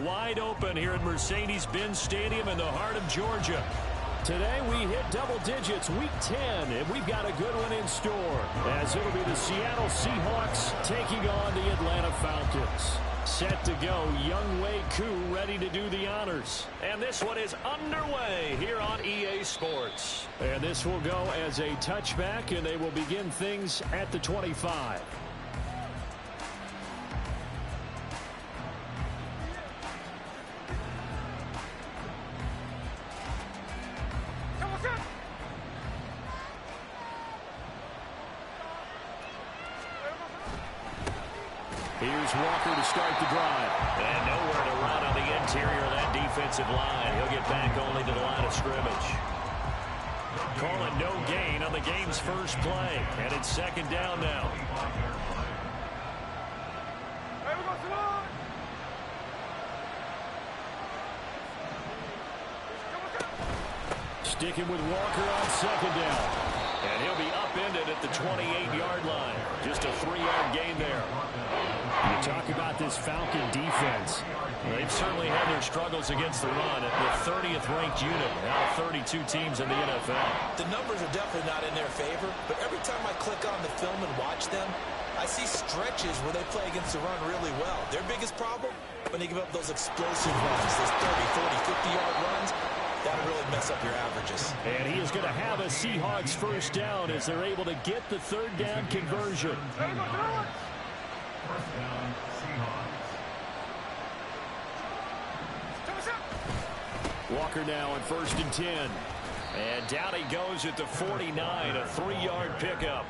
wide open here at Mercedes-Benz Stadium in the heart of Georgia. Today we hit double digits, week 10, and we've got a good one in store, as it'll be the Seattle Seahawks taking on the Atlanta Falcons. Set to go, Younghoe Koo ready to do the honors. And this one is underway here on EA Sports. And this will go as a touchback, and they will begin things at the 25. Here's Walker to start the drive. And nowhere to run on the interior of that defensive line. He'll get back only to the line of scrimmage. Calling no gain on the game's first play. And it's second down now. Sticking with Walker on second down. And he'll be upended at the 28-yard line. Just a 3-yard gain there. You talk about this Falcon defense. They've certainly had their struggles against the run at the 30th ranked unit out of 32 teams in the NFL. The numbers are definitely not in their favor, but every time I click on the film and watch them, I see stretches where they play against the run really well. Their biggest problem, when they give up those explosive runs, those 30, 40, 50-yard runs, that'll really mess up your averages. And he is going to have a Seahawks first down as they're able to get the third down conversion. First down, Seahawks. Walker now on 1st and 10. And down he goes at the 49, a 3-yard pickup.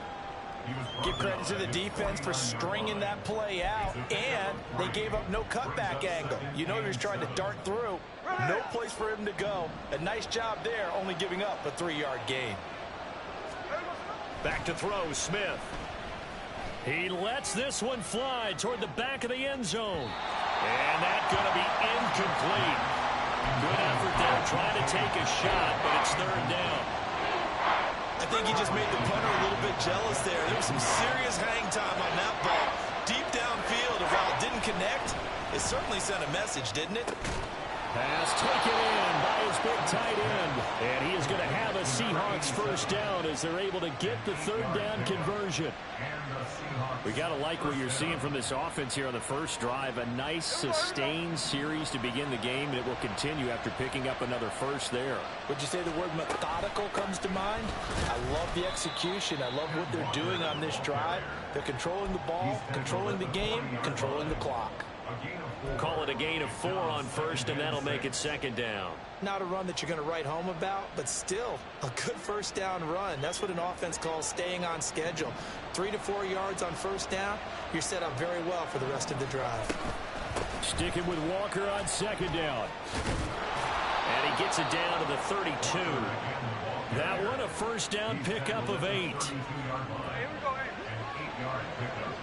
Give credit to the defense for stringing that play out, and they gave up no cutback angle. You know he was trying to dart through. No place for him to go. A nice job there, only giving up a 3-yard gain. Back to throw, Smith. He lets this one fly toward the back of the end zone. And that's going to be incomplete. Good effort there, trying to take a shot, but it's third down. I think he just made the punter a little bit jealous there. There was some serious hang time on that ball. Deep downfield, and while it didn't connect, it certainly sent a message, didn't it? Pass taken in by his big tight end. And he is going to have a Seahawks first down as they're able to get the third down conversion. We got to like what you're seeing from this offense here on the first drive. A nice sustained series to begin the game, and it will continue after picking up another first there. Would you say the word methodical comes to mind? I love the execution. I love what they're doing on this drive. They're controlling the ball, controlling the game, controlling the clock. Call it a gain of 4 on first, and that'll make it second down. Not a run that you're going to write home about, but still a good first down run. That's what an offense calls staying on schedule. 3 to 4 yards on first down, you're set up very well for the rest of the drive. Sticking with Walker on second down. And he gets it down to the 32. That one a first down pickup of 8. Here we go, 8-yard pickup.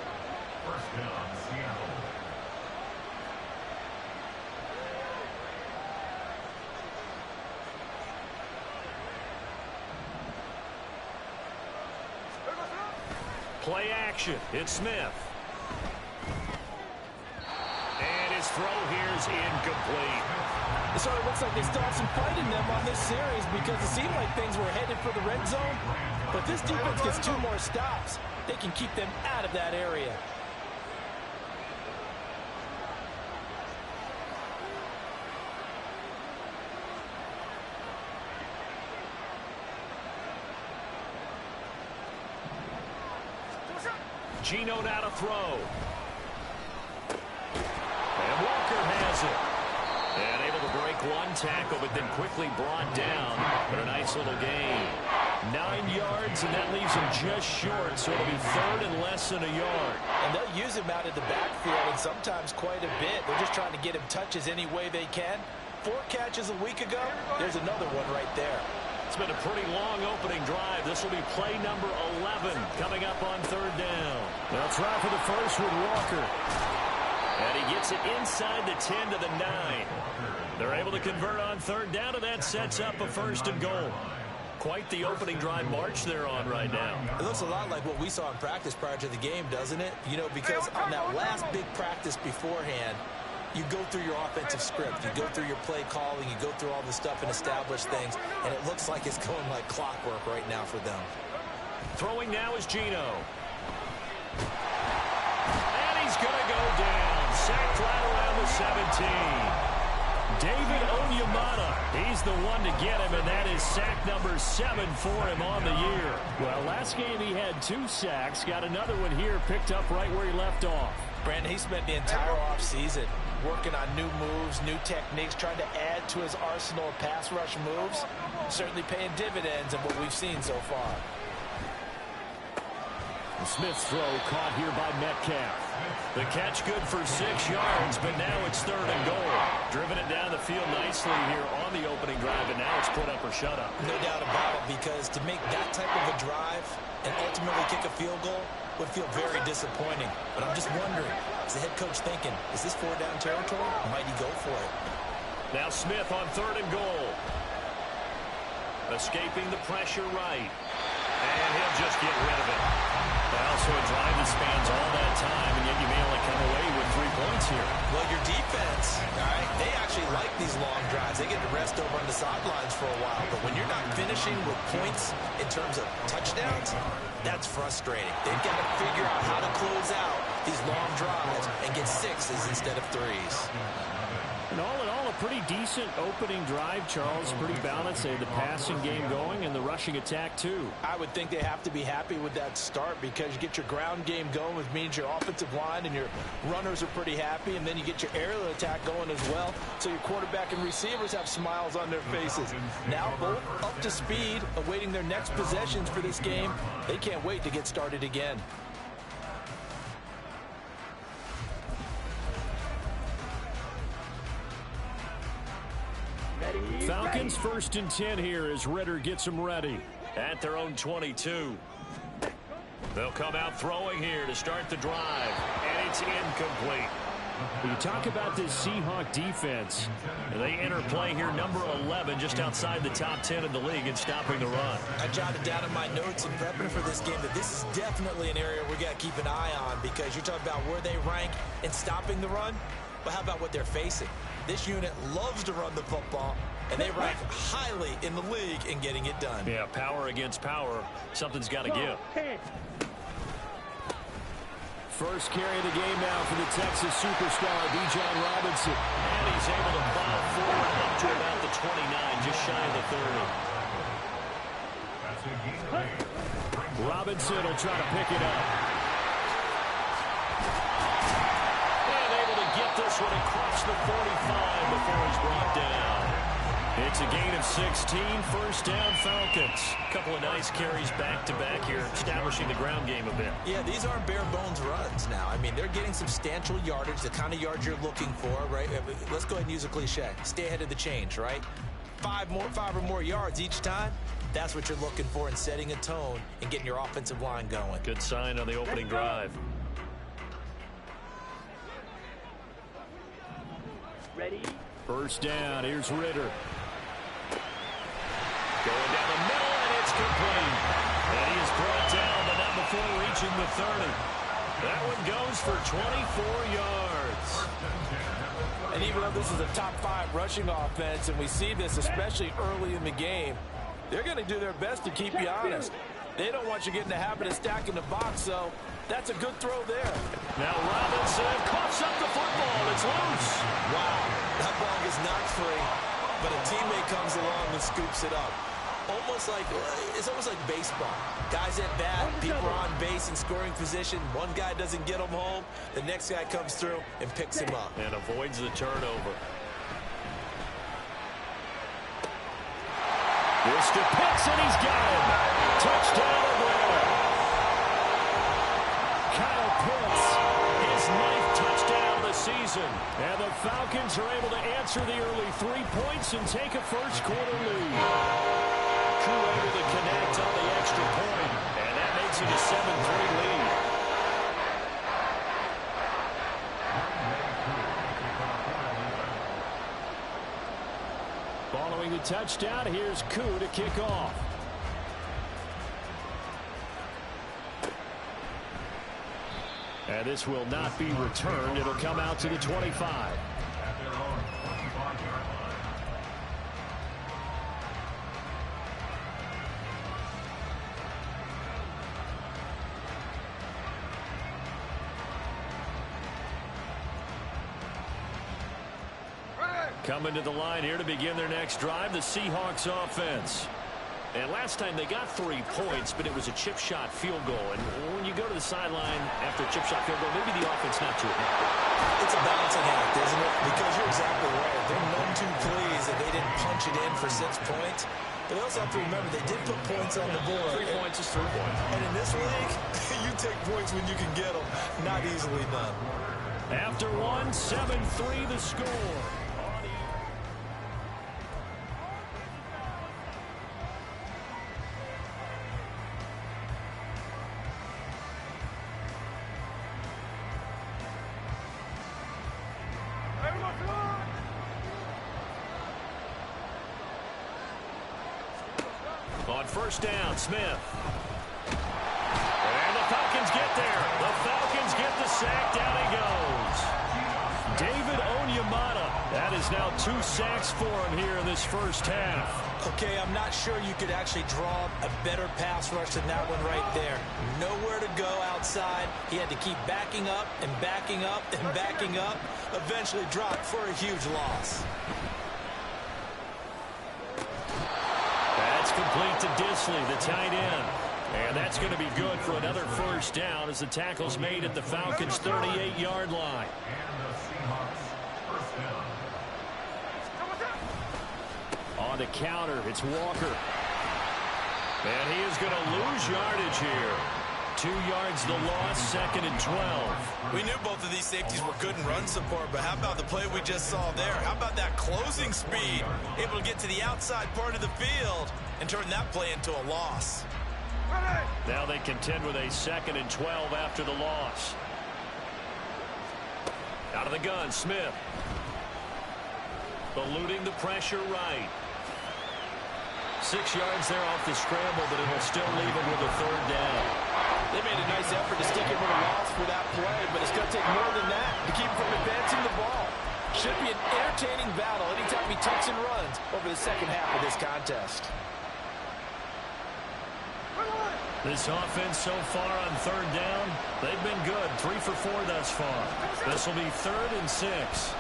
First down, Seattle. Play action. It's Smith. And his throw here is incomplete. So it looks like they still have some fight in them on this series because it seemed like things were headed for the red zone. But this defense gets 2 more stops. They can keep them out of that area. Gino now to throw. And Walker has it. And able to break one tackle, but then quickly brought down. But a nice little gain. 9 yards, and that leaves him just short. So it'll be third and less than a yard. And they'll use him out of the backfield, and sometimes quite a bit. They're just trying to get him touches any way they can. 4 catches a week ago. There's another one right there. It's been a pretty long opening drive. This will be play number 11 coming up on third down. They'll try for the first with Walker. And he gets it inside the 10 to the 9. They're able to convert on third down, and that sets up a first and goal. Quite the opening drive march they're on right now. It looks a lot like what we saw in practice prior to the game, doesn't it? You know, because on that last big practice beforehand, You go through your offensive script. You go through your play calling. You go through all the stuff and establish things. And it looks like it's going like clockwork right now for them. Throwing now is Geno. And he's going to go down. Sacked right around the 17. David Onyemata, he's the one to get him, and that is sack number 7 for him on the year. Well, last game he had 2 sacks. Got another one here, picked up right where he left off. Brandon, he spent the entire offseason working on new moves, new techniques, trying to add to his arsenal of pass rush moves. Certainly paying dividends in what we've seen so far. Smith's throw caught here by Metcalf. The catch good for 6 yards, but now it's 3rd and goal. Driven it down the field nicely here on the opening drive, and now it's put up or shut up. No doubt about it, because to make that type of a drive and ultimately kick a field goal would feel very disappointing. But I'm just wondering, is the head coach thinking, is this 4-down territory? Or might he go for it? Now Smith on 3rd and goal. Escaping the pressure right. And he'll just get rid of it. Also a drive that spans all that time, and yet you may only come away with 3 points here. Well, your defense, all right, they actually like these long drives. They get to rest over on the sidelines for a while. But when you're not finishing with points in terms of touchdowns, that's frustrating. They've got to figure out how to close out these long drives and get 6s instead of 3s. And all in all, a pretty decent opening drive, Charles. Pretty balanced. They had the passing game going and the rushing attack, too. I would think they have to be happy with that start because you get your ground game going, which means your offensive line and your runners are pretty happy, and then you get your aerial attack going as well, so your quarterback and receivers have smiles on their faces. Now both up to speed, awaiting their next possessions for this game. They can't wait to get started again. Falcons 1st and 10 here as Ritter gets them ready at their own 22. They'll come out throwing here to start the drive, and it's incomplete. You talk about this Seahawk defense. They enter play here number 11, just outside the top 10 of the league in stopping the run. I jotted down in my notes in prepping for this game that this is definitely an area we got to keep an eye on, because you're talking about where they rank in stopping the run. But how about what they're facing? This unit loves to run the football, and they rank highly in the league in getting it done. Yeah, power against power. Something's got to give. First carry of the game now for the Texas superstar, Bijan Robinson. And he's able to bob forward up to about the 29, just shy of the 30. Robinson will try to pick it up. And able to get this one across the 45 before he's brought down. It's a gain of 16, 1st down Falcons. A couple of nice carries back-to-back here, establishing the ground game a bit. Yeah, these aren't bare-bones runs now. I mean, they're getting substantial yardage, the kind of yards you're looking for, right? Let's go ahead and use a cliche. Stay ahead of the change, right? 5 or more yards each time. That's what you're looking for in setting a tone and getting your offensive line going. Good sign on the opening drive. Ready? 1st down, here's Ritter. Going down the middle, and it's complete. And he is brought down, but not before reaching the 30. That one goes for 24 yards. And even though this is a top 5 rushing offense, and we see this especially early in the game, they're going to do their best to keep you honest. They don't want you getting the habit of stacking the box, so that's a good throw there. Now Robinson coughs up the football. It's loose. Wow, that ball is not free, but a teammate comes along and scoops it up. It's almost like baseball. Guys at bat, people are on base in scoring position. One guy doesn't get him home. The next guy comes through and picks him up. And avoids the turnover. It's to Pitts, and he's got him. Touchdown Atlanta. Kyle Pitts, his 9th touchdown of the season. And the Falcons are able to answer the early 3 points and take a first-quarter lead. Crew able to connect on the extra point, and that makes it a 7-3 lead. Following the touchdown, here's Koo to kick off. And this will not be returned. It'll come out to the 25. Coming to the line here to begin their next drive, the Seahawks offense. And last time they got 3 points, but it was a chip shot field goal. And when you go to the sideline after a chip shot field goal, maybe the offense not too happy. It's a balancing act, isn't it? Because you're exactly right. They're none too pleased that they didn't punch it in for 6 points. But they also have to remember they did put points on the board. 3 points is 3 points. And in this league, you take points when you can get them. Not easily done. After one, 7-3 the score. On first down, Smith. And the Falcons get there. The Falcons get the sack. Down he goes. David Onyemata. That is now 2 sacks for him here in this first half. Okay, I'm not sure you could actually draw a better pass rush than that one right there. Nowhere to go outside. He had to keep backing up and backing up and backing up. Eventually dropped for a huge loss. That's complete to Disley, the tight end. And that's going to be good for another first down as the tackle's made at the Falcons' 38-yard line. On the counter, it's Walker. And he is going to lose yardage here. 2 yards the loss, 2nd and 12. We knew both of these safeties were good in run support, but how about the play we just saw there? How about that closing speed? Able to get to the outside part of the field and turn that play into a loss. Now they contend with a 2nd and 12 after the loss. Out of the gun, Smith. Eluding the pressure right. 6 yards there off the scramble, but it'll still leave him with a 3rd down. They made a nice effort to stick him with a loss for that play, but it's going to take more than that to keep him from advancing the ball. Should be an entertaining battle anytime he tucks and runs over the second half of this contest. This offense so far on 3rd down, they've been good. 3 for 4 thus far. This will be 3rd and 6.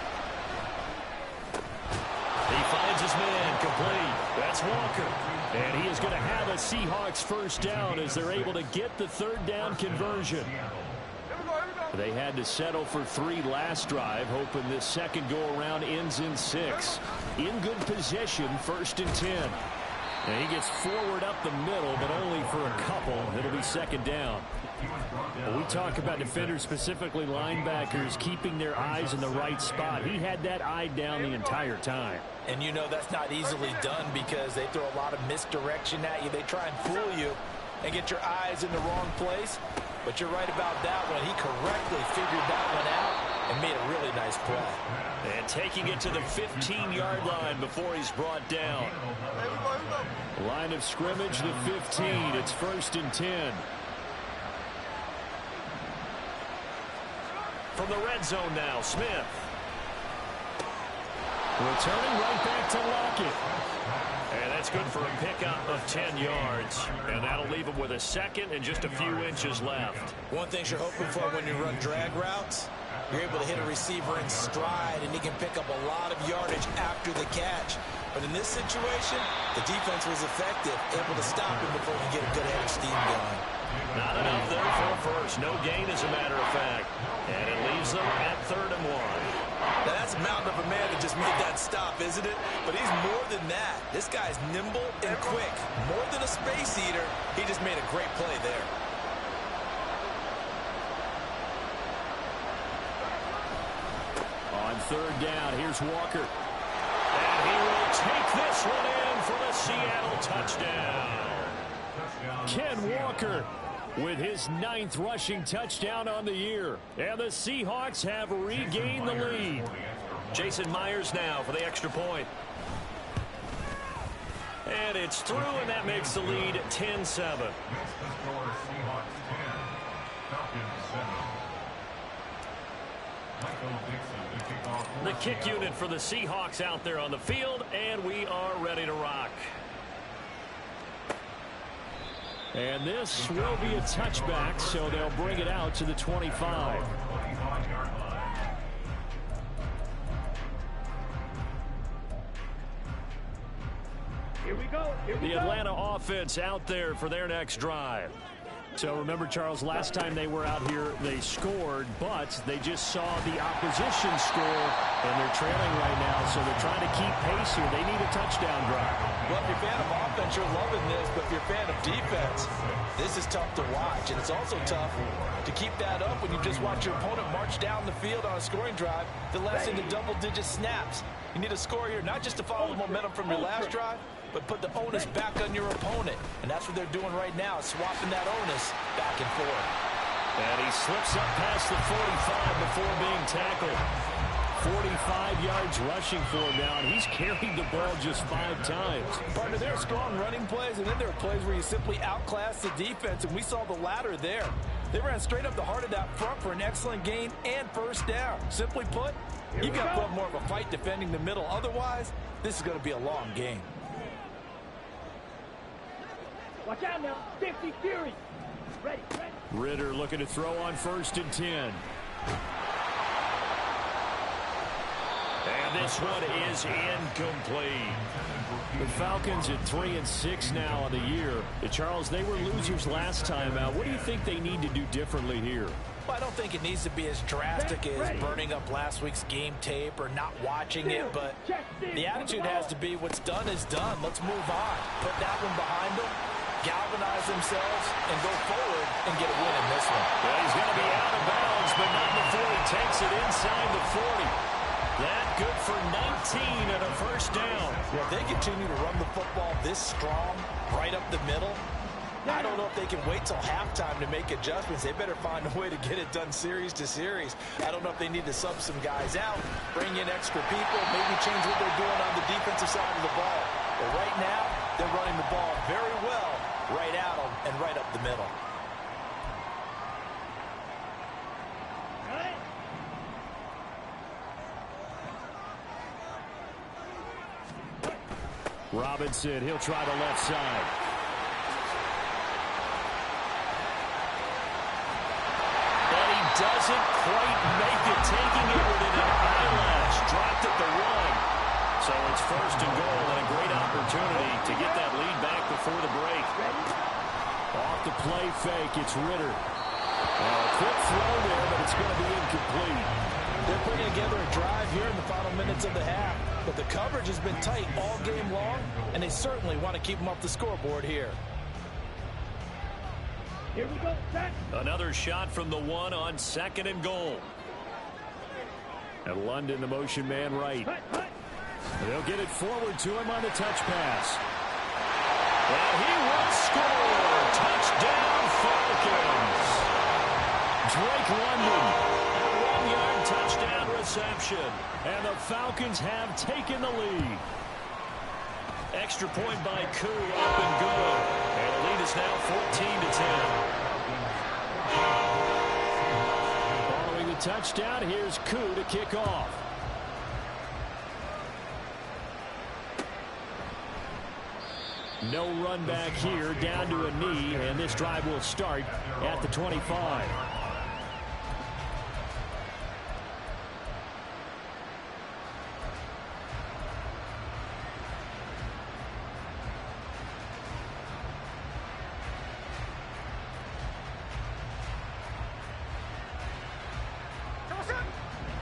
He finds his man complete. That's Walker. And he is going to have a Seahawks first down as they're able to get the 3rd down conversion. They had to settle for 3 last drive, hoping this second go-around ends in 6. In good position, 1st and 10. And he gets forward up the middle, but only for a couple. It'll be 2nd down. We talk about defenders, specifically linebackers, keeping their eyes in the right spot. He had that eye down the entire time. And you know that's not easily done because they throw a lot of misdirection at you. They try and fool you and get your eyes in the wrong place. But you're right about that one. He correctly figured that one out and made a really nice play. And taking it to the 15-yard line before he's brought down. Line of scrimmage, the 15. It's 1st and 10. From the red zone now, Smith. Returning right back to Lockett. And that's good for a pickup of 10 yards. And that'll leave him with a 2nd and just a few inches left. One thing you're hoping for when you run drag routes, you're able to hit a receiver in stride, and he can pick up a lot of yardage after the catch. But in this situation, the defense was effective, able to stop him before he could get a good head of steam going. Not enough there for a first. No gain, as a matter of fact. And it leaves them at 3rd and 1. Now that's a mountain of a man that just made that stop, isn't it? But he's more than that. This guy's nimble and quick. More than a space eater, he just made a great play there. On 3rd down, here's Walker. And he will take this one in for the Seattle touchdown. Ken Walker with his 9th rushing touchdown on the year. And the Seahawks have regained the lead. Jason Myers now for the extra point. And it's through, and that makes the lead 10-7. The kick unit for the Seahawks out there on the field, and we are ready to rock. And this will be a touchback, so they'll bring it out to the 25. The Atlanta offense out there for their next drive. So remember, Charles, last time they were out here, they scored, but they just saw the opposition score, and they're trailing right now, so they're trying to keep pace here. They need a touchdown drive. Well, if you're a fan of offense, you're loving this, but if you're a fan of defense, this is tough to watch, and it's also tough to keep that up when you just watch your opponent march down the field on a scoring drive that lasts into double-digit snaps. You need a score here, not just to follow the momentum from your last drive, but put the onus back on your opponent. And that's what they're doing right now, swapping that onus back and forth. And he slips up past the 45 before being tackled. 45 yards rushing for him now, and he's carried the ball just 5 times. Partner, there are strong running plays, and then there are plays where you simply outclass the defense, and we saw the latter there. They ran straight up the heart of that front for an excellent gain and first down. Simply put, you've got to put up more of a fight defending the middle. Otherwise, this is going to be a long game. Watch out now. 50 Fury. Ready. Ritter looking to throw on 1st and 10. And this one is incomplete. The Falcons at 3-6 now on the year. Charles, they were losers last time out. What do you think they need to do differently here? Well, I don't think it needs to be as drastic as burning up last week's game tape or not watching it, but the attitude has to be what's done is done. Let's move on. Put that one behind them, galvanize themselves, and go forward and get a win in this one. Well, he's going to be out of bounds, but not before he takes it inside the 40. That good for 19 and a first down. Well, if they continue to run the football this strong, right up the middle, I don't know if they can wait till halftime to make adjustments. They better find a way to get it done series to series. I don't know if they need to sub some guys out, bring in extra people, maybe change what they're doing on the defensive side of the ball. But right now, they're running the ball very well right at them and right up the middle. Robinson, he'll try the left side. And he doesn't quite make it, taking it within an eyelash. Dropped at the 1. So it's 1st and goal, and a great opportunity to get that lead back before the break. Off the play fake, it's Ritter. A quick throw there, but it's going to be incomplete. They're putting together a drive here in the final minutes of the half, but the coverage has been tight all game long, and they certainly want to keep them off the scoreboard here. Here we go, set. Another shot from the 1 on 2nd and goal. And London, the motion man right. They'll get it forward to him on the touch pass. And he will score. Touchdown, Falcons. Drake London. 1-yard touchdown reception. And the Falcons have taken the lead. Extra point by Koo, up and good. And the lead is now 14-10. Following the touchdown, here's Koo to kick off. No run back here, down to a knee, and this drive will start at the 25.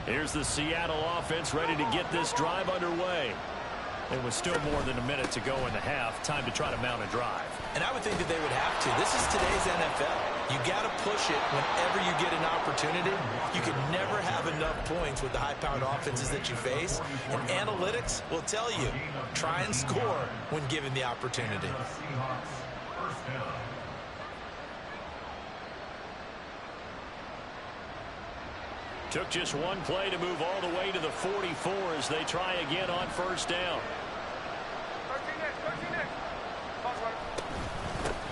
Here's the Seattle offense ready to get this drive underway. It was still more than a minute to go in the half. Time to try to mount a drive. And I would think that they would have to. This is today's NFL. You got to push it whenever you get an opportunity. You can never have enough points with the high-powered offenses that you face. And analytics will tell you, try and score when given the opportunity. Took just one play to move all the way to the 44 as they try again on first down.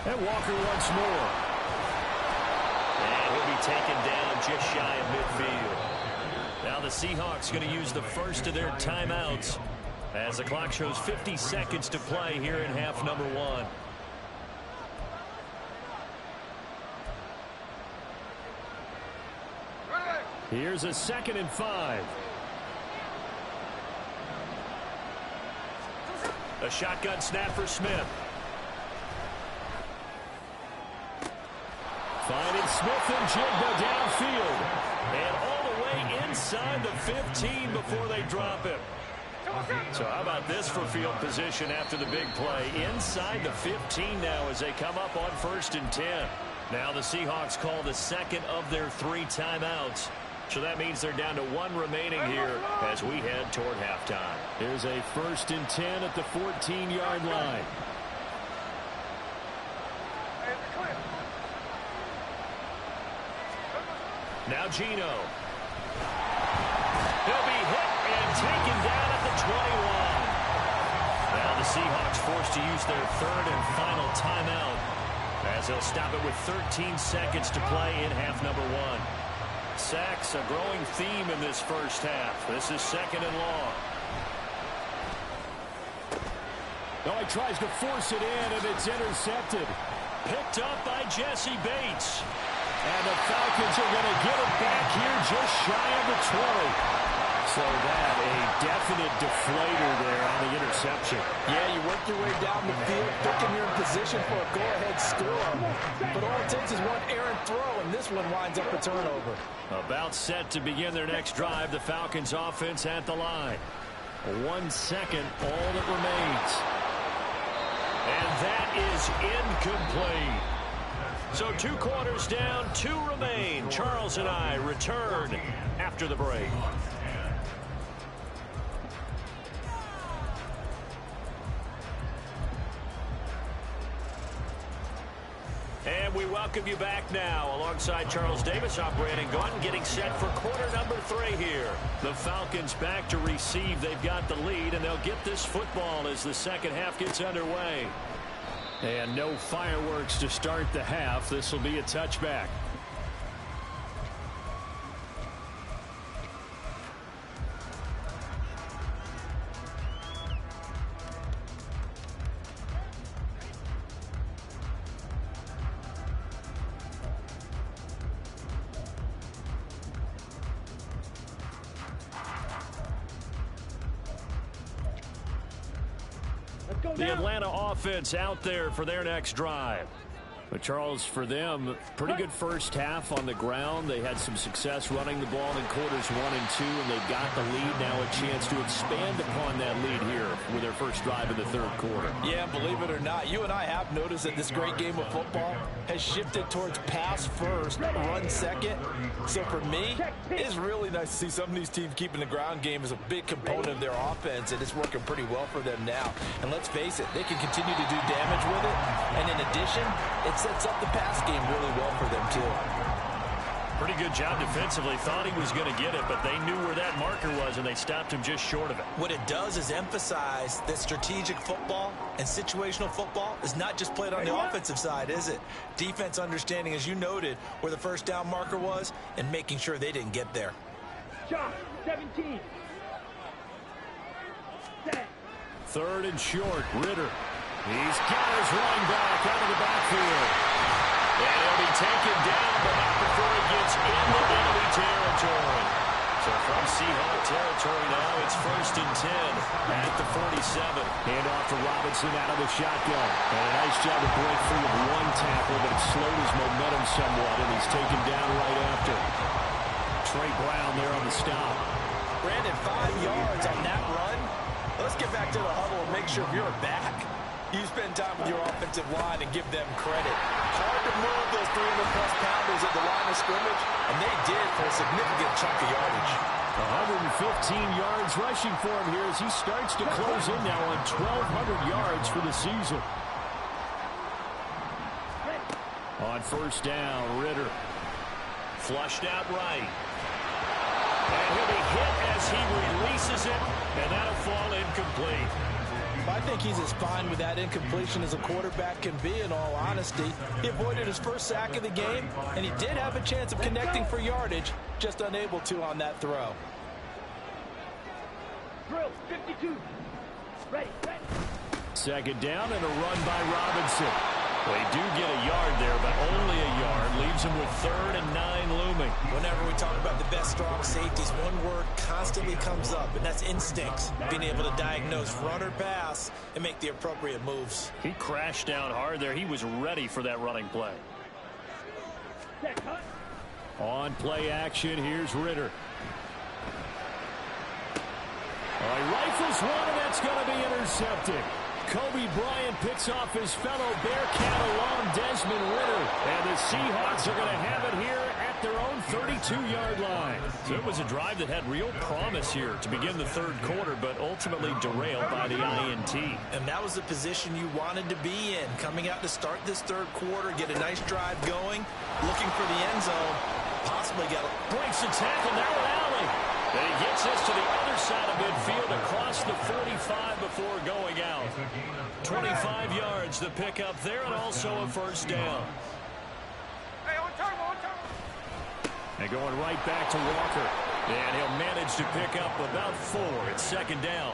And Walker once more. And he'll be taken down just shy of midfield. Now the Seahawks going to use the first of their timeouts as the clock shows 50 seconds to play here in half number 1. Here's a 2nd and 5. A shotgun snap for Smith. Finding Smith and Jigba downfield. And all the way inside the 15 before they drop him. So how about this for field position after the big play? Inside the 15 now as they come up on 1st and 10. Now the Seahawks call the second of their 3 timeouts. So that means they're down to 1 remaining here as we head toward halftime. Here's a 1st and 10 at the 14-yard line. Now Geno. He'll be hit and taken down at the 21. Now the Seahawks forced to use their 3rd and final timeout as they'll stop it with 13 seconds to play in half number 1. Sacks, a growing theme in this first half. This is 2nd and long. Oh, he tries to force it in, and it's intercepted. Picked up by Jesse Bates. And the Falcons are going to get it back here just shy of the 20. So that, a definite deflator there on the interception. Yeah, you work your way down the field, thinking you're in position for a go-ahead score. But all it takes is one errant throw, and this one winds up a turnover. About set to begin their next drive, the Falcons offense at the line. 1 second, all that remains. And that is incomplete. So 2 quarters down, 2 remain. Charles and I return after the break. And we welcome you back now. Alongside Charles Davis, I'm Brandon Gaudin, getting set for quarter number 3 here. The Falcons back to receive. They've got the lead, and they'll get this football as the second half gets underway. And no fireworks to start the half. This will be a touchback. The Atlanta offense out there for their next drive. But Charles, for them, pretty good first half on the ground. They had some success running the ball in quarters 1 and 2, and they've got the lead now, a chance to expand upon that lead here with their first drive in the 3rd quarter. Yeah, believe it or not, you and I have noticed that this great game of football has shifted towards pass first, run second. So for me, it's really nice to see some of these teams keeping the ground game as a big component of their offense, and it's working pretty well for them now. And let's face it, they can continue to do damage with it. And in addition, it sets up the pass game really well for them, too. Pretty good job defensively. Thought he was going to get it, but they knew where that marker was, and they stopped him just short of it. What it does is emphasize that strategic football and situational football is not just played on the offensive side, is it? Defense understanding, as you noted, where the first down marker was and making sure they didn't get there. Shot, 17. 3rd and short, Ritter. He's got his running back out of the backfield. And he'll be taken down, but not before he gets into enemy territory. So from Seahawk territory now, it's 1st and 10 at the 47. Hand off to Robinson out of the shotgun. And a nice job to break free of 1 tackle, but it slowed his momentum somewhat, and he's taken down right after. Trey Brown there on the stop. Brandon, 5 yards on that run. Let's get back to the huddle and make sure you're back. You spend time with your offensive line and give them credit. Hard to move those 300-plus pounders at the line of scrimmage, and they did for a significant chunk of yardage. 115 yards rushing for him here as he starts to close in now on 1,200 yards for the season. On 1st down, Ritter. Flushed out right. And he'll be hit as he releases it, and that'll fall incomplete. I think he's as fine with that incompletion as a quarterback can be, in all honesty. He avoided his first sack of the game, and he did have a chance of connecting for yardage, just unable to on that throw. Drill, 52. Ready. 2nd down and a run by Robinson. They do get a yard there, but only a yard. Leaves them with 3rd and 9 looming. Whenever we talk about the best strong safeties, one word constantly comes up, and that's instincts. Being able to diagnose run or pass and make the appropriate moves. He crashed down hard there. He was ready for that running play. On play action, here's Ritter. He rifles one, and that's going to be intercepted. Kobe Bryant picks off his fellow Bearcat along Desmond Ritter. And the Seahawks are going to have it here at their own 32-yard line. So it was a drive that had real promise here to begin the 3rd quarter, but ultimately derailed by the INT. And that was the position you wanted to be in. Coming out to start this 3rd quarter, get a nice drive going, looking for the end zone. Possibly got a breaks the tackle, now an alley. And he gets this to the other side of midfield across the 45 before going out. 25 yards to pick up there, and also a 1st down. And going right back to Walker. And he'll manage to pick up about 4. It's 2nd down.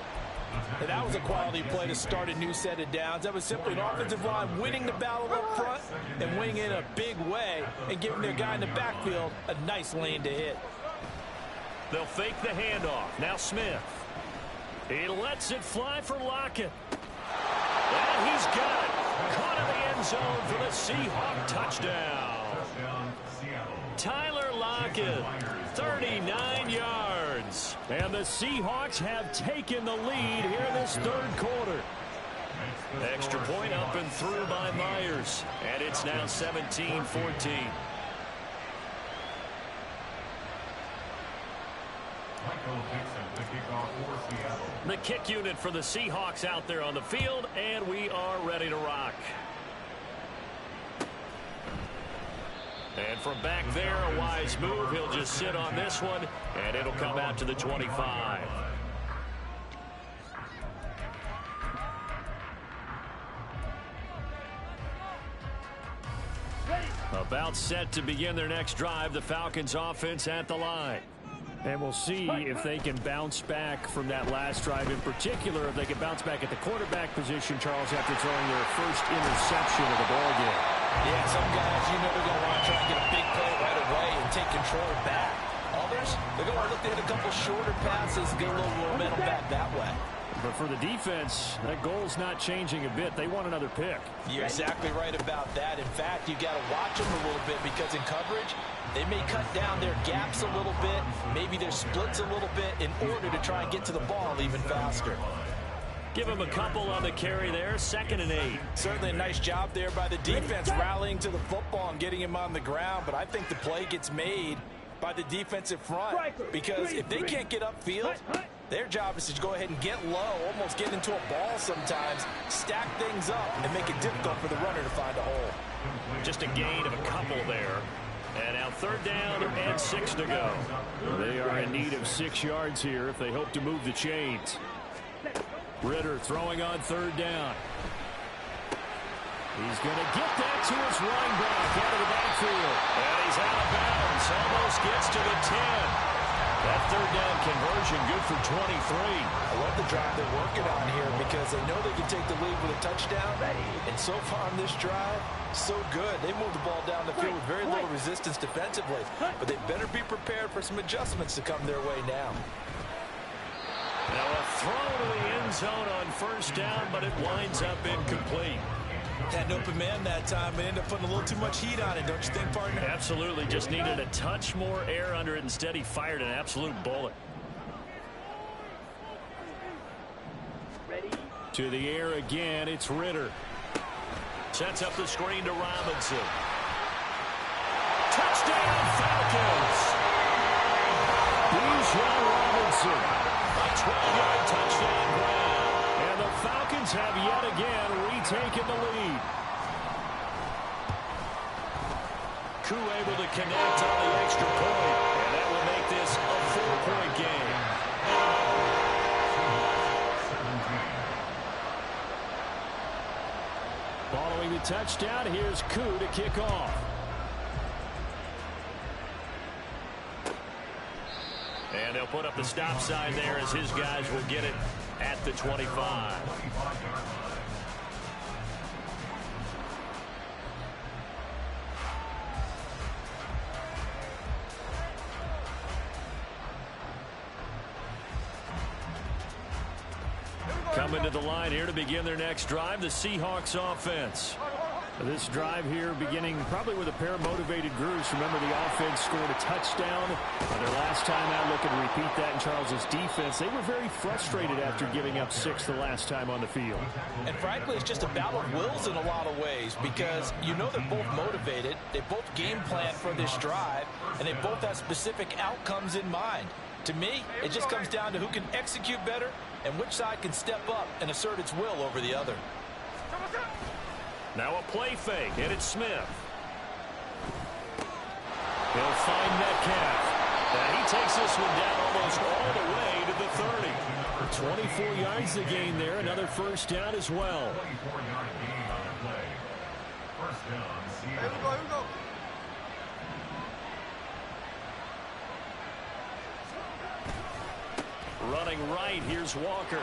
And that was a quality play to start a new set of downs. That was simply an offensive line winning the battle up front and winning in a big way and giving their guy in the backfield a nice lane to hit. They'll fake the handoff. Now Smith. He lets it fly for Lockett. And he's got it. Caught in the end zone for the Seahawk touchdown. Tyler Lockett, 39 yards. And the Seahawks have taken the lead here in this 3rd quarter. Extra point up and through by Myers. And it's now 17-14. The kick unit for the Seahawks out there on the field, and we are ready to rock. And from back there, a wise move. He'll just sit on this one, and it'll come out to the 25. About set to begin their next drive, the Falcons offense at the line. And we'll see if they can bounce back from that last drive. In particular, if they can bounce back at the quarterback position, Charles, after throwing their first interception of the ball game. Yeah, some guys, you know, they're going to want to try and get a big play right away and take control back. Others, they're going to look to hit a couple shorter passes, get a little momentum back that way. But for the defense, that goal's not changing a bit. They want another pick. You're exactly right about that. In fact, you got to watch them a little bit because in coverage, they may cut down their gaps a little bit, maybe their splits a little bit in order to try and get to the ball even faster. Give him a couple on the carry there, 2nd and 8. Certainly a nice job there by the defense rallying to the football and getting him on the ground, but I think the play gets made by the defensive front because if they can't get upfield, their job is to go ahead and get low, almost get into a ball sometimes, stack things up, and make it difficult for the runner to find a hole. Just a gain of a couple there. And now 3rd down and 6 to go. They are in need of 6 yards here if they hope to move the chains. Ritter throwing on 3rd down. He's going to get that to his running back out of the backfield. And he's out of bounds. Almost gets to the 10. That 3rd down conversion good for 23. I love the drive they're working on here because they know they can take the lead with a touchdown. And so far on this drive, so good. They moved the ball down the field with very little resistance defensively. But they better be prepared for some adjustments to come their way now. Now a throw to the end zone on 1st down, but it winds up incomplete. Had an open man that time and ended up putting a little too much heat on it, don't you think, partner? Absolutely. Just needed a touch more air under it. Instead, he fired an absolute bullet. To the air again, it's Ritter. Sets up the screen to Robinson. Touchdown, Falcons! Bijan Robinson. A 12-yard touchdown grab. And the Falcons have yet again retaken the lead. Koo able to connect on the extra point. And that will make this a 4-point game. Following the touchdown, here's Koo to kick off. And they'll put up the stop sign there as his guys will get it at the 25. Coming to the line here to begin their next drive, the Seahawks offense. This drive here beginning probably with a pair of motivated groups. Remember, the offense scored a touchdown on their last time out. Looking to repeat that in Charles's defense. They were very frustrated after giving up 6 the last time on the field. And frankly, it's just a battle of wills in a lot of ways because you know they're both motivated. They both game plan for this drive, and they both have specific outcomes in mind. To me, it just comes down to who can execute better and which side can step up and assert its will over the other. Now a play fake, and it's Smith. He'll find Metcalf. And he takes this one down almost all the way to the 30. 24 yards to gain there. Another first down as well. Here we go. Running right, here's Walker.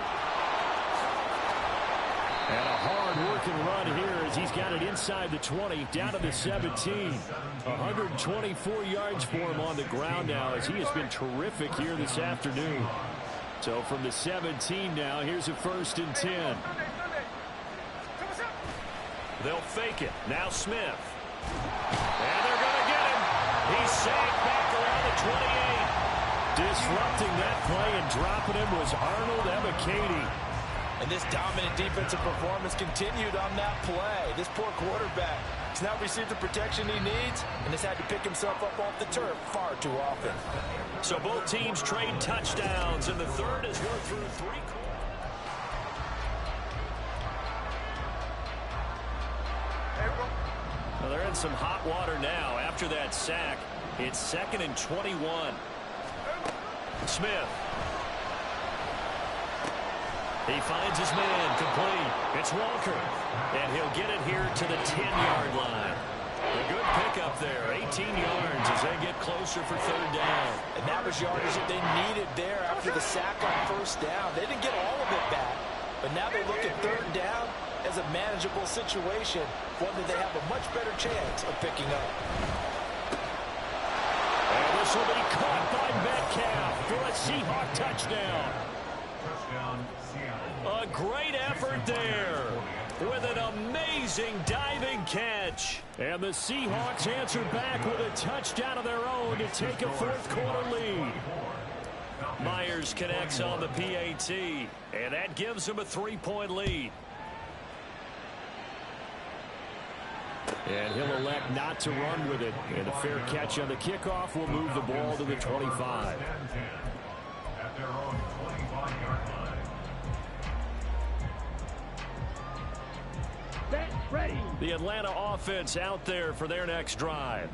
And a hard-working run here as he's got it inside the 20, down to the 17. 124 yards for him on the ground now as he has been terrific here this afternoon. So from the 17 now, here's a 1st and 10. They'll fake it. Now Smith. And they're going to get him. He's sacked back around the 28. Disrupting that play and dropping him was Arnold Ebiketie. And this dominant defensive performance continued on that play. This poor quarterback has not received the protection he needs and has had to pick himself up off the turf far too often. So both teams trade touchdowns, and the third as we're through 3 quarters. Well, they're in some hot water now after that sack. It's 2nd and 21. Smith. He finds his man complete. It's Walker. And he'll get it here to the 10-yard line. A good pickup there. 18 yards as they get closer for 3rd down. And that was yardage that they needed there after the sack on 1st down. They didn't get all of it back. But now they look at 3rd down as a manageable situation, one that they have a much better chance of picking up. And this will be caught by Metcalf for a Seahawk touchdown. A great effort there with an amazing diving catch. And the Seahawks answer back with a touchdown of their own to take a 4th quarter lead. Myers connects on the PAT, and that gives him a 3-point lead. And he'll elect not to run with it. And a fair catch on the kickoff will move the ball to the 25. Ready. The Atlanta offense out there for their next drive.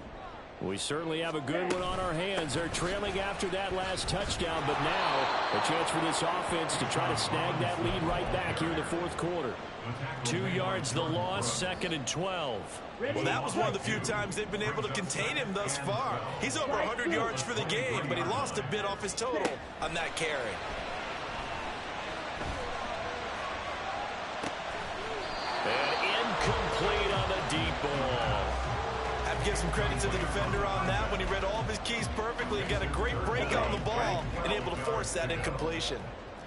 We certainly have a good one on our hands. They're trailing after that last touchdown, but now a chance for this offense to try to snag that lead right back here in the 4th quarter. 2 yards the loss, 2nd and 12. Well, that was one of the few times they've been able to contain him thus far. He's over 100 yards for the game, but he lost a bit off his total on that carry. And incomplete on the deep ball. I have to give some credit to the defender on that when he read all of his keys perfectly and got a great break on the ball and able to force that incompletion.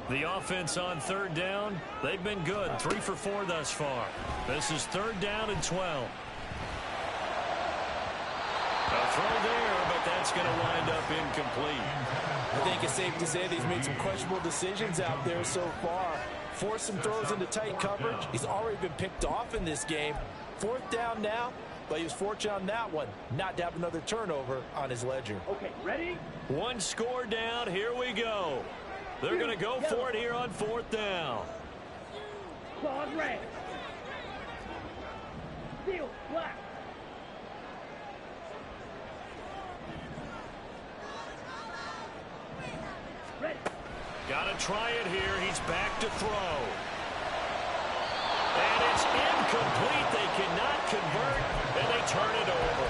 The offense on 3rd down, they've been good. 3 for 4 thus far. This is 3rd down and 12. A throw there, but that's going to wind up incomplete. I think it's safe to say that he's made some questionable decisions out there so far. Forced some throws into tight coverage. He's already been picked off in this game. 4th down now, but he was fortunate on that one not to have another turnover on his ledger. Okay, ready? 1 score down. Here we go. They're going to go for it here on 4th down. Claws red. Steel black. Ready. Got to try it here. He's back to throw. And it's incomplete. They cannot convert, and they turn it over.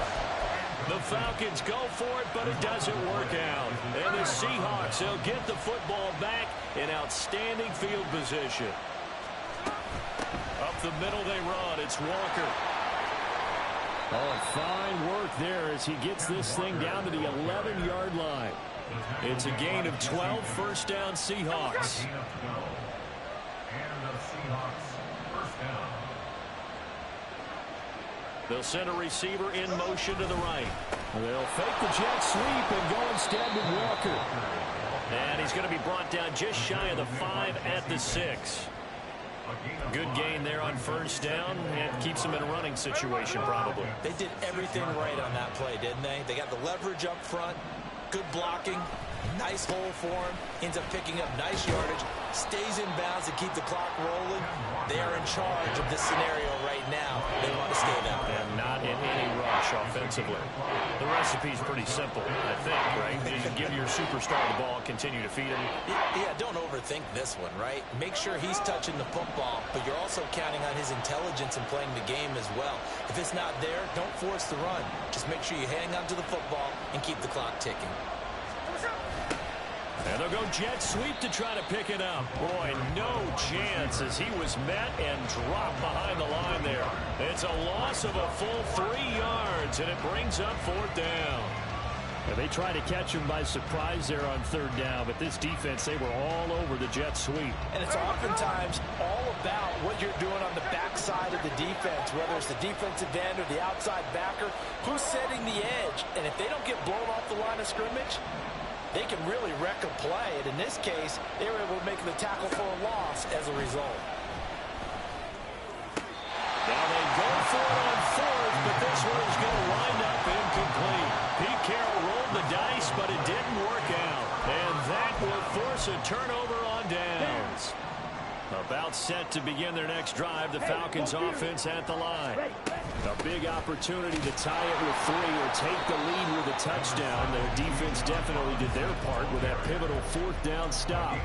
The Falcons go for it, but it doesn't work out. And the Seahawks, they'll get the football back in outstanding field position. Up the middle they run. It's Walker. Oh, fine work there as he gets this thing down to the 11-yard line. It's a gain of 12, 1st down Seahawks. down. They'll send a receiver in motion to the right. They'll fake the jet sweep and go instead with Walker. And he's going to be brought down just shy of the 5 at the 6. Good gain there on first down, and keeps them in a running situation probably. They did everything right on that play, didn't they? They got the leverage up front, good blocking, nice hole for him, ends up picking up nice yardage, stays in bounds to keep the clock rolling. They are in charge of this scenario right now. They want to stay that way. And not in any rush offensively. The recipe's pretty simple, I think, right? You give your superstar the ball, continue to feed him. Yeah, don't overthink this one, right? Make sure he's touching the football, but you're also counting on his intelligence in playing the game as well. If it's not there, don't force the run. Just make sure you hang on to the football and keep the clock ticking. And they'll go jet sweep to try to pick it up. Boy, no chance as he was met and dropped behind the line there. It's a loss of a full 3 yards, and it brings up 4th down. And they try to catch him by surprise there on 3rd down, but this defense, they were all over the jet sweep. And it's oftentimes all about what you're doing on the backside of the defense, whether it's the defensive end or the outside backer, who's setting the edge. And if they don't get blown off the line of scrimmage, they can really wreck a play. And in this case, they were able to make the tackle for a loss as a result. Now they go for it on 4th, but this one is going to wind up incomplete. Pete Carroll rolled the dice, but it didn't work out. And that will force a turnover on downs. About set to begin their next drive, the Falcons offense at the line. A big opportunity to tie it with 3 or take the lead with a touchdown. Their defense definitely did their part with that pivotal 4th down stop.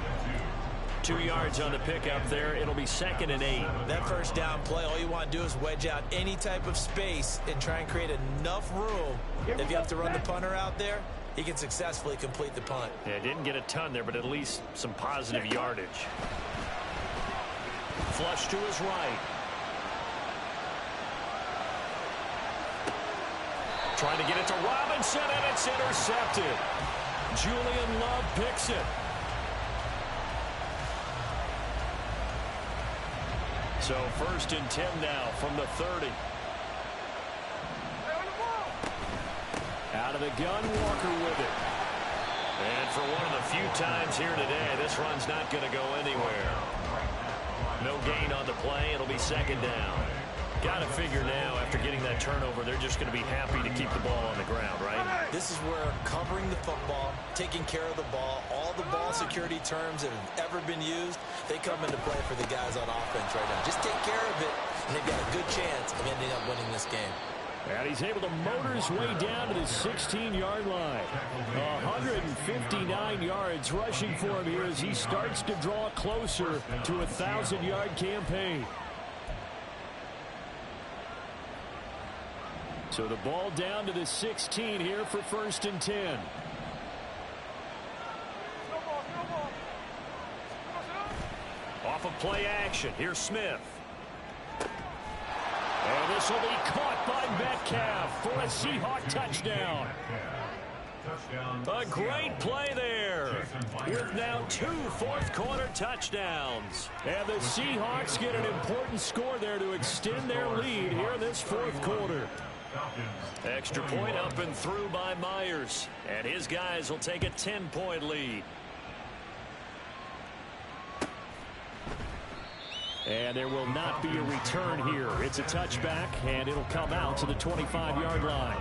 2 yards on the pickup there. It'll be 2nd and 8. That first down play, all you want to do is wedge out any type of space and try and create enough room. If you have to run the punter out there, he can successfully complete the punt. Yeah, didn't get a ton there, but at least some positive yardage. Flush to his right. Trying to get it to Robinson, and it's intercepted. Julian Love picks it. So 1st and 10 now from the 30. Out of the gun, Walker with it. And for one of the few times here today, this run's not going to go anywhere. No gain on the play. It'll be 2nd down. Got to figure now, after getting that turnover, they're just going to be happy to keep the ball on the ground, right? This is where covering the football, taking care of the ball, all the ball security terms that have ever been used, they come into play for the guys on offense right now. Just take care of it, and they've got a good chance of ending up winning this game. And he's able to motor his way down to the 16-yard line. 159 yards rushing for him here as he starts to draw closer to a 1,000-yard campaign. So the ball down to the 16 here for 1st and 10. Off of play action. Here's Smith. And this will be caught by Metcalf for a Seahawk touchdown. A great play there with now 2 fourth-quarter touchdowns. And the Seahawks get an important score there to extend their lead here in this 4th quarter. Extra point up and through by Myers. And his guys will take a 10-point lead. And there will not be a return here. It's a touchback, and it'll come out to the 25-yard line.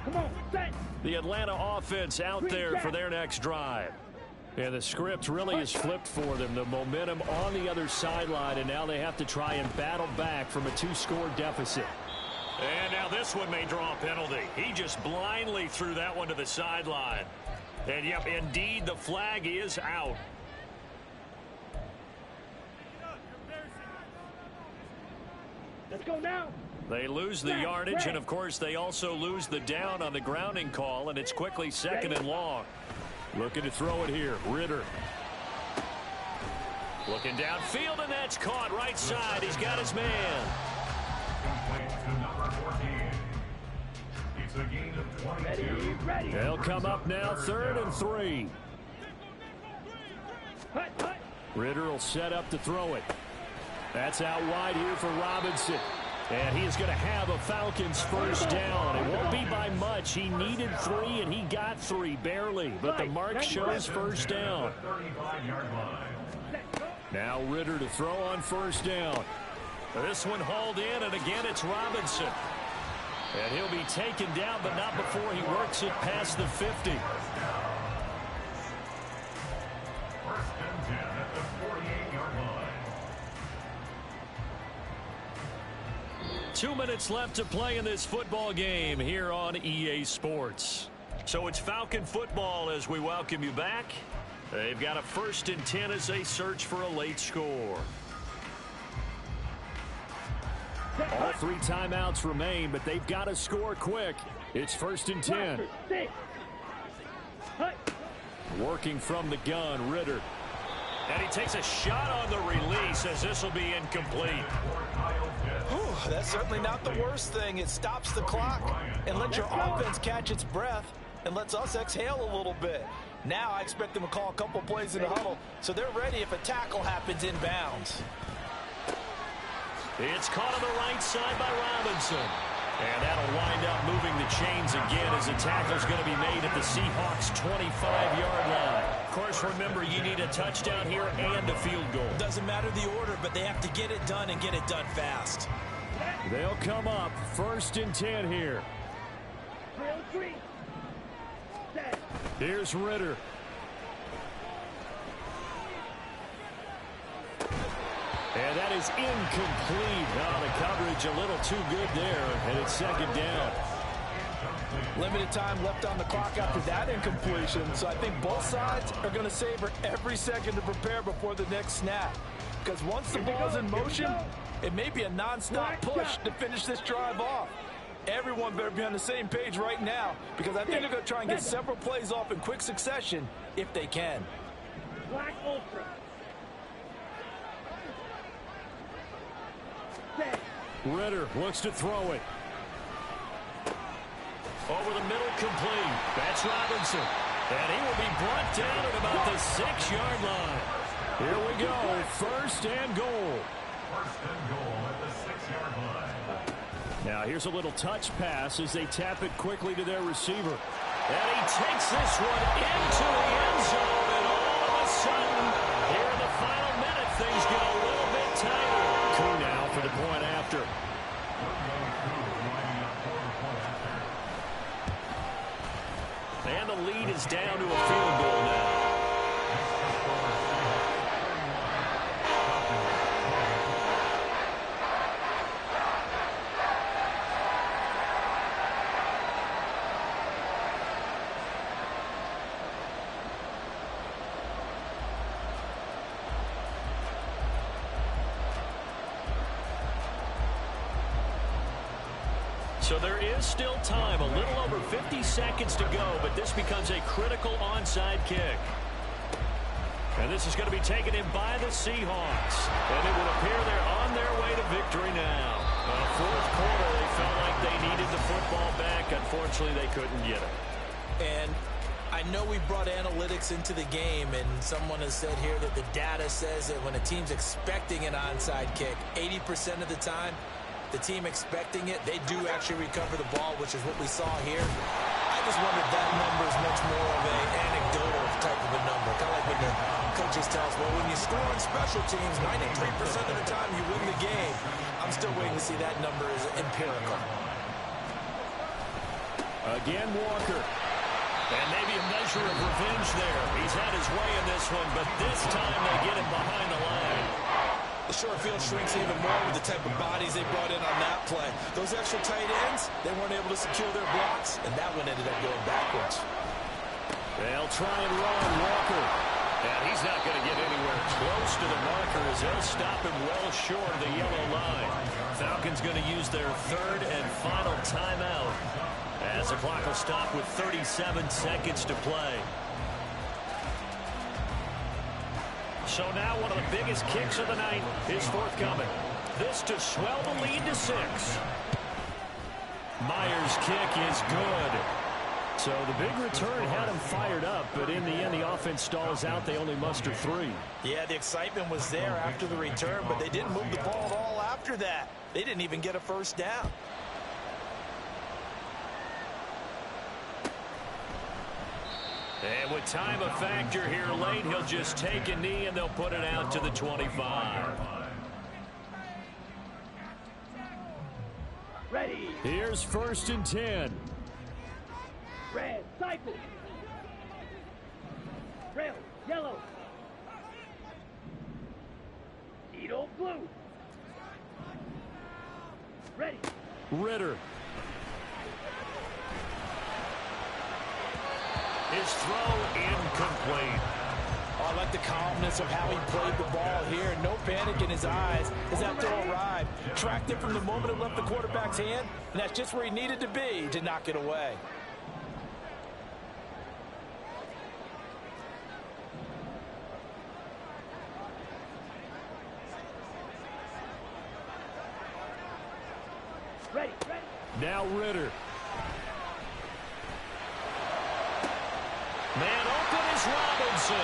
Come on, set. The Atlanta offense out there for their next drive. And the script really is flipped for them. The momentum on the other sideline, and now they have to try and battle back from a 2-score deficit. And now this one may draw a penalty. He just blindly threw that one to the sideline. And, yep, indeed, the flag is out. Let's go now. They lose the yardage, and, of course, they also lose the down on the grounding call, and it's quickly 2nd and long. Looking to throw it here. Ritter. Looking downfield, and that's caught right side. He's got his man. They'll come up now, 3rd and 3. Ritter will set up to throw it. That's out wide here for Robinson. And he is going to have a Falcons first down. It won't be by much. He needed 3, and he got 3, barely. But the mark shows first down. Now Ritter to throw on first down. This one hauled in, and again it's Robinson. And he'll be taken down, but not before he works it past the 50. 2 minutes left to play in this football game here on EA Sports. So it's Falcon football as we welcome you back. They've got a 1st and 10 as they search for a late score. All 3 timeouts remain, but they've got to score quick. It's 1st and 10. Working from the gun, Ritter. And he takes a shot on the release as this will be incomplete. Whew, that's certainly not the worst thing. It stops the clock and lets your offense catch its breath and lets us exhale a little bit. Now I expect them to call a couple plays in the huddle so they're ready if a tackle happens inbounds. It's caught on the right side by Robinson. And that'll wind up moving the chains again as the tackle's going to be made at the Seahawks 25-yard line. Of course, remember, you need a touchdown here and a field goal. Doesn't matter the order, but they have to get it done and get it done fast. They'll come up 1st and 10 here. Here's Ritter. And that is incomplete. Oh, the coverage a little too good there, and it's 2nd down. Limited time left on the clock after that incompletion, so I think both sides are going to savor every second to prepare before the next snap. Because once the ball's in motion, it may be a non-stop push to finish this drive off. Everyone better be on the same page right now, because I think they're going to try and get several plays off in quick succession if they can. Black Ultra. Ritter looks to throw it. Over the middle, complete. That's Robinson. And he will be brought down at about the 6-yard line. Here we go. 1st and goal. 1st and goal at the 6-yard line. Now here's a little touch pass as they tap it quickly to their receiver. And he takes this one into the end zone. And all of a sudden, here in the final minute, things get a little bit tighter. Coup now for the point after. And the lead is down to a field goal now. So there is still time, a little over 50 seconds to go, but this becomes a critical onside kick. And this is going to be taken in by the Seahawks. And it would appear they're on their way to victory now. 4th quarter, they felt like they needed the football back. Unfortunately, they couldn't get it. And I know we brought analytics into the game, and someone has said here that the data says that when a team's expecting an onside kick, 80% of the time, the team expecting it, they do actually recover the ball, which is what we saw here. I just wonder if that number is much more of an anecdotal type of a number. Kind of like when the coaches tell us, well, when you score on special teams, 93% of the time you win the game. I'm still waiting to see that number is empirical. Again, Walker. And maybe a measure of revenge there. He's had his way in this one, but this time they get him behind the line. The short field shrinks even more with the type of bodies they brought in on that play. Those extra tight ends, they weren't able to secure their blocks, and that one ended up going backwards. They'll try and run Walker. And he's not going to get anywhere close to the marker as they'll stop him well short of the yellow line. Falcons going to use their 3rd and final timeout as the clock will stop with 37 seconds to play. So now one of the biggest kicks of the night is forthcoming. This to swell the lead to 6. Myers' kick is good. So the big return had them fired up, but in the end, the offense stalls out. They only muster 3. Yeah, the excitement was there after the return, but they didn't move the ball at all after that. They didn't even get a first down. And with time a factor here late, he'll just take a knee, and they'll put it out to the 25. Ready. Here's 1st and 10. Red, cycle. Rail, yellow. Needle, blue. Ready. Ritter. His throw incomplete. Oh, I like the calmness of how he played the ball here. No panic in his eyes as that throw arrived. Tracked it from the moment it left the quarterback's hand, and that's just where he needed to be to knock it away. Ready, ready. Now Ritter. Man open is Robinson.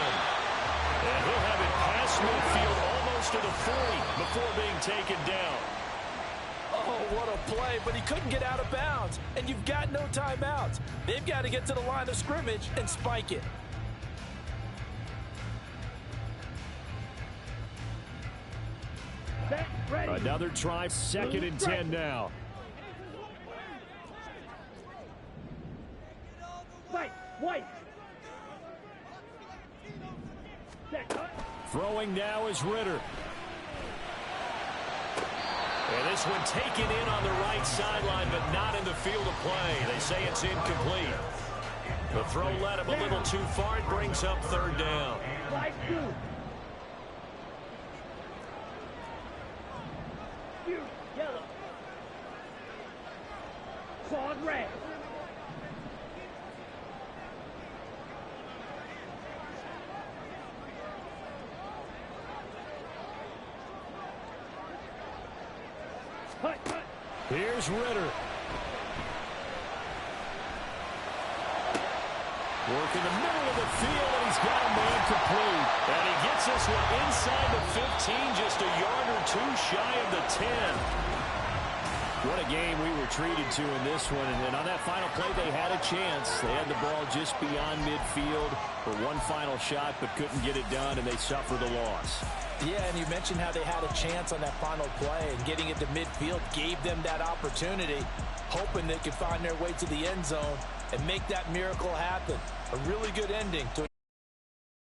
And he'll have it past midfield almost to the 40 before being taken down. Oh, what a play, but he couldn't get out of bounds. And you've got no timeouts. They've got to get to the line of scrimmage and spike it. Set, ready. Another try, 2nd and 10 now. Fight, white. Set, cut. Throwing now is Ritter. And this one taken in on the right sideline, but not in the field of play. They say it's incomplete. The throw led him a little too far. It brings up 3rd down. Slide through. Fury, yellow. Clawed red. Cut, cut. Here's Ritter. Working the middle of the field, and he's got a man complete. And he gets this one inside the 15, just a yard or 2 shy of the 10. What a game we were treated to in this one. And on that final play, they had a chance. They had the ball just beyond midfield for one final shot, but couldn't get it done, and they suffered a loss. Yeah, and you mentioned how they had a chance on that final play, and getting it to midfield gave them that opportunity, hoping they could find their way to the end zone and make that miracle happen. A really good ending to